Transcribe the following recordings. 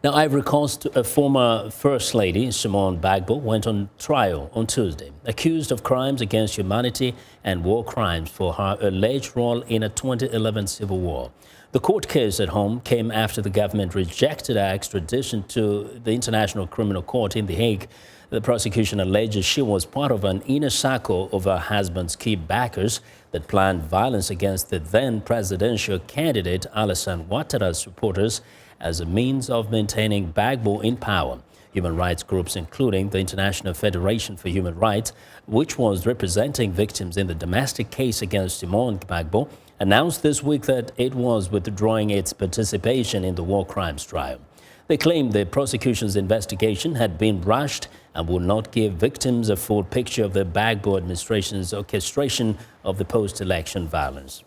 Now, Ivory Coast, a former First Lady, Simone Gbagbo, went on trial on Tuesday, accused of crimes against humanity and war crimes for her alleged role in a 2011 civil war. The court case at home came after the government rejected her extradition to the International Criminal Court in The Hague. The prosecution alleges she was part of an inner circle of her husband's key backers that planned violence against the then presidential candidate Alassane Ouattara's supporters as a means of maintaining Gbagbo in power. Human rights groups, including the International Federation for Human Rights, which was representing victims in the domestic case against Simone Gbagbo, announced this week that it was withdrawing its participation in the war crimes trial. They claimed the prosecution's investigation had been rushed and would not give victims a full picture of the Gbagbo administration's orchestration of the post-election violence.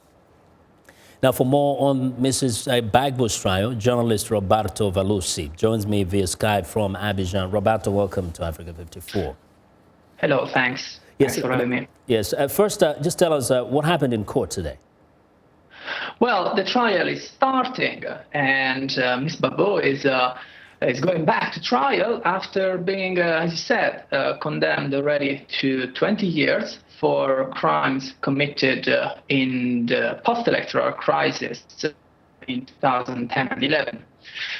Now, for more on Mrs. Gbagbo's trial, journalist Roberto Valussi joins me via Skype from Abidjan. Roberto, welcome to Africa 54. Hello, thanks. Yes, Thanks for having me. Yes, first, just tell us what happened in court today. Well, the trial is starting, and Ms. Gbagbo is going back to trial after being, as you said, condemned already to 20 years for crimes committed in the post-electoral crisis in 2010 and 11.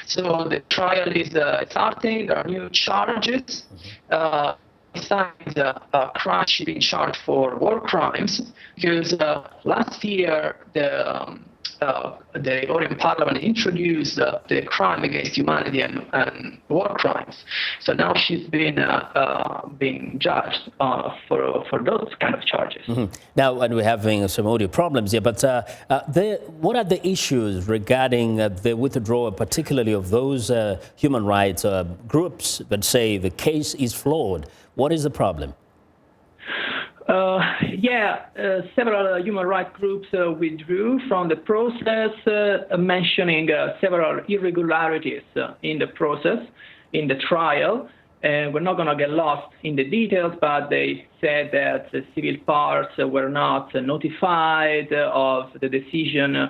So the trial is starting. There are new charges. Besides crime, she's been charged for war crimes because last year the Ivorian Parliament introduced the crime against humanity and war crimes. So now she's been being judged for those kind of charges. Now, and we're having some audio problems here, but what are the issues regarding the withdrawal, particularly of those human rights groups that say the case is flawed? What is the problem? Several human rights groups withdrew from the process, mentioning several irregularities in the process, in the trial. We're not going to get lost in the details, but they said that the civil parts were not notified of the decision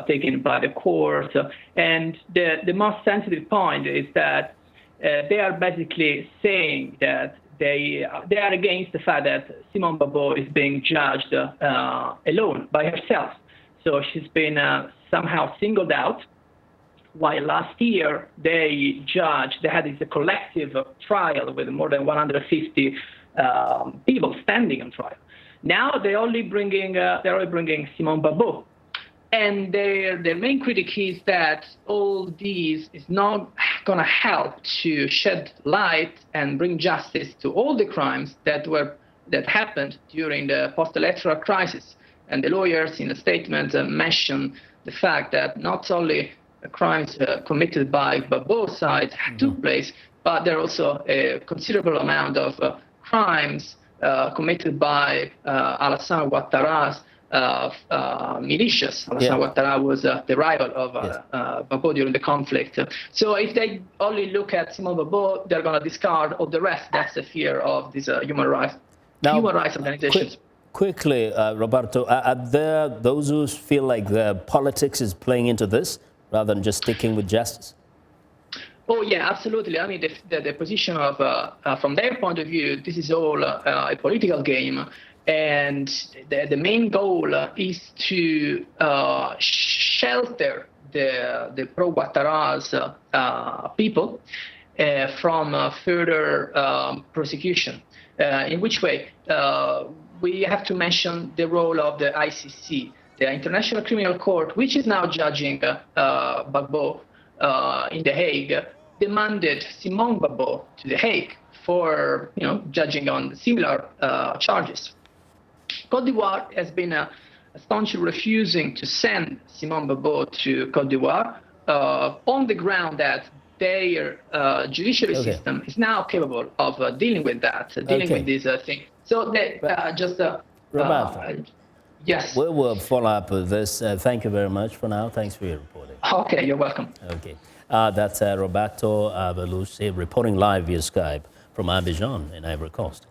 taken by the court. And the most sensitive point is that they are basically saying that they are against the fact that Simone Gbagbo is being judged alone by herself. So she's been somehow singled out, while last year they had this collective trial with more than 150 people standing on trial. Now they're only bringing Simone Gbagbo. And their main critique is that all these is not going to help to shed light and bring justice to all the crimes that happened during the post-electoral crisis. And the lawyers in a statement mentioned the fact that not only crimes committed by Gbagbo's side took place, but there are also a considerable amount of crimes committed by Alassane Ouattara's militias. Alassane Ouattara was the rival of Gbagbo during the conflict. So if they only look at Simone Gbagbo, they're going to discard all the rest. That's the fear of these human rights organizations. Quickly, Roberto, are there those who feel like the politics is playing into this rather than just sticking with justice? Oh, yeah, absolutely. I mean, the position of, from their point of view, this is all a political game. And the main goal is to shelter the pro-Ouattara's people from further prosecution. In which way? We have to mention the role of the ICC, the International Criminal Court, which is now judging Gbagbo in The Hague, demanded Simone Gbagbo to The Hague for judging on similar charges. Côte d'Ivoire has been staunchly refusing to send Simone Gbagbo to Côte d'Ivoire on the ground that their judiciary system is now capable of dealing with that, with this thing. So they Roberto, yes. We will follow up with this. Thank you very much for now. Thanks for your reporting. Okay, you're welcome. Okay. That's Roberto Valussi reporting live via Skype from Abidjan in Ivory Coast.